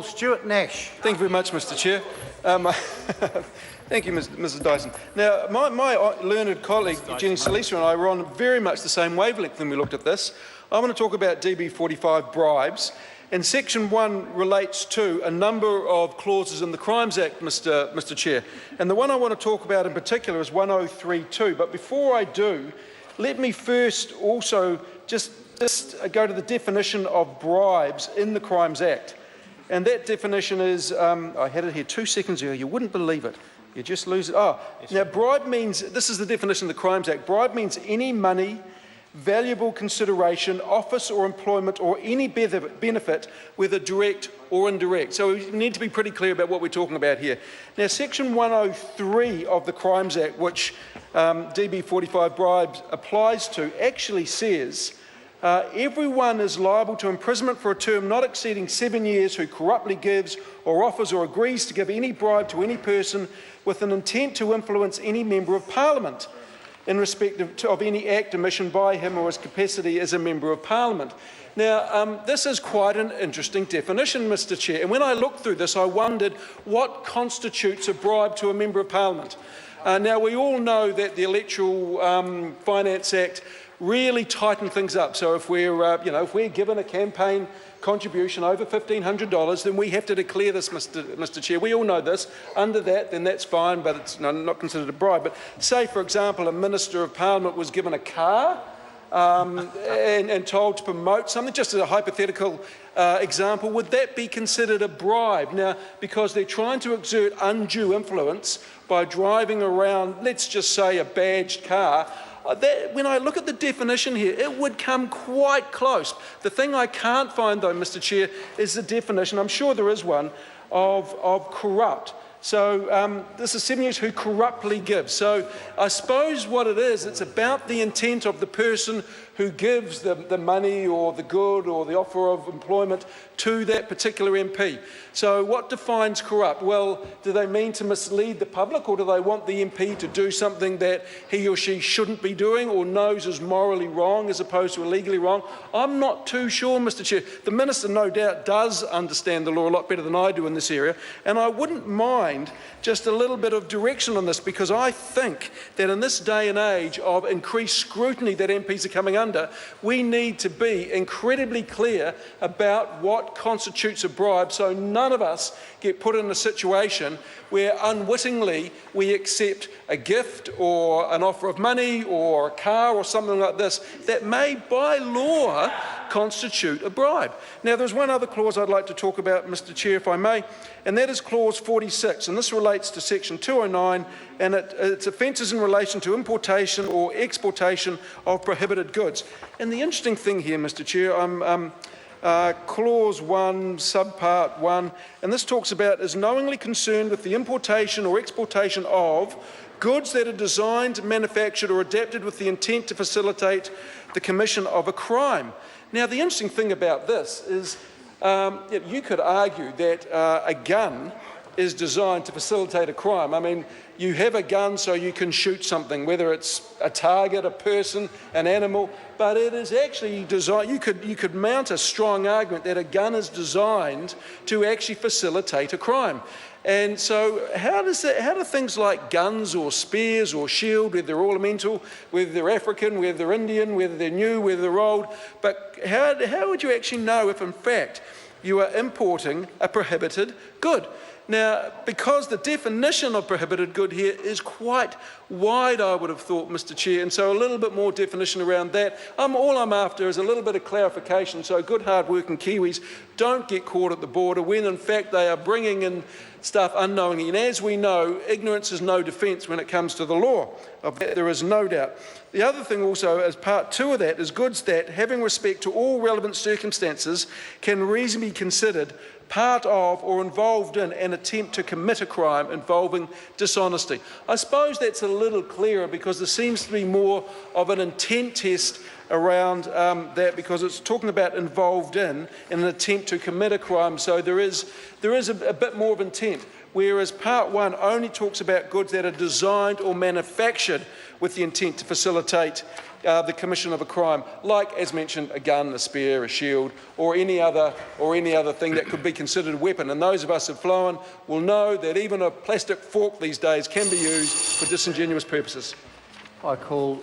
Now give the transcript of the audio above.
call Stuart Nash. Thank you very much, Mr. Chair. Thank you, Mrs. Dyson. Now, my learned colleague, Jenny Salisa, and I were on very much the same wavelength when we looked at this. I want to talk about DB 45 bribes. And Section 1 relates to a number of clauses in the Crimes Act, Mr. Chair. And the one I want to talk about in particular is 1032. But before I do, let me first also just go to the definition of bribes in the Crimes Act. And that definition is, I had it here 2 seconds ago, you wouldn't believe it. You just lose it. Oh, now bribe means, this is the definition of the Crimes Act, bribe means any money, valuable consideration, office or employment or any benefit, whether direct or indirect. So we need to be pretty clear about what we're talking about here. Now, Section 103 of the Crimes Act, which DB 45 bribes applies to, actually says everyone is liable to imprisonment for a term not exceeding 7 years who corruptly gives or offers or agrees to give any bribe to any person with an intent to influence any member of Parliament in respect of any act omission by him or his capacity as a member of Parliament. Now, this is quite an interesting definition, Mr. Chair, and when I looked through this, I wondered what constitutes a bribe to a member of Parliament. Now, we all know that the Electoral Finance Act really tightened things up. So if we're given a campaign contribution over $1,500, then we have to declare this, Mr. Chair. We all know this. Under that, then that's fine, but it's not considered a bribe. But say, for example, a Minister of Parliament was given a car and told to promote something, just as a hypothetical example, would that be considered a bribe? Now, because they're trying to exert undue influence by driving around, let's just say, a badged car, when I look at the definition here, it would come quite close. The thing I can't find, though, Mr. Chair, is the definition, I'm sure there is one, of corrupt. So this is 7 years who corruptly gives. So I suppose what it is, it's about the intent of the person who gives the money or the good or the offer of employment to that particular MP. So what defines corrupt? Well, do they mean to mislead the public, or do they want the MP to do something that he or she shouldn't be doing or knows is morally wrong as opposed to illegally wrong? I'm not too sure, Mr. Chair. The Minister no doubt does understand the law a lot better than I do in this area, and I wouldn't mind just a little bit of direction on this, because I think that in this day and age of increased scrutiny that MPs are coming under, we need to be incredibly clear about what constitutes a bribe, so none of us get put in a situation where unwittingly we accept a gift or an offer of money or a car or something like this that may by law constitute a bribe. Now, there's one other clause I'd like to talk about, Mr. Chair, if I may, and that is clause 46, and this relates to section 209, and it's offences in relation to importation or exportation of prohibited goods. And the interesting thing here, Mr. Chair, clause 1, subpart 1, and this talks about is knowingly concerned with the importation or exportation of goods that are designed, manufactured or adapted with the intent to facilitate the commission of a crime. Now, the interesting thing about this is you could argue that a gun is designed to facilitate a crime. I mean, you have a gun so you can shoot something, whether it's a target, a person, an animal, but it is actually designed, you could mount a strong argument that a gun is designed to actually facilitate a crime. And so how do things like guns or spears or shield, whether they're ornamental, whether they're African, whether they're Indian, whether they're new, whether they're old, but how would you actually know if in fact you are importing a prohibited good? Now, because the definition of prohibited good here is quite wide, I would have thought, Mr. Chair, and so a little bit more definition around that. All I'm after is a little bit of clarification so good, hard-working Kiwis don't get caught at the border when, in fact, they are bringing in stuff unknowingly. And as we know, ignorance is no defence when it comes to the law. Of that, there is no doubt. The other thing also, as part 2 of that, is goods that, having respect to all relevant circumstances, can reasonably be considered part of or involved in an attempt to commit a crime involving dishonesty. I suppose that's a little clearer because there seems to be more of an intent test around that, because it's talking about involved in an attempt to commit a crime. So there is a bit more of intent, whereas part 1 only talks about goods that are designed or manufactured with the intent to facilitate the commission of a crime, like, as mentioned, a gun, a spear, a shield, or any other thing that could be considered a weapon. And those of us who've flown will know that even a plastic fork these days can be used for disingenuous purposes. I call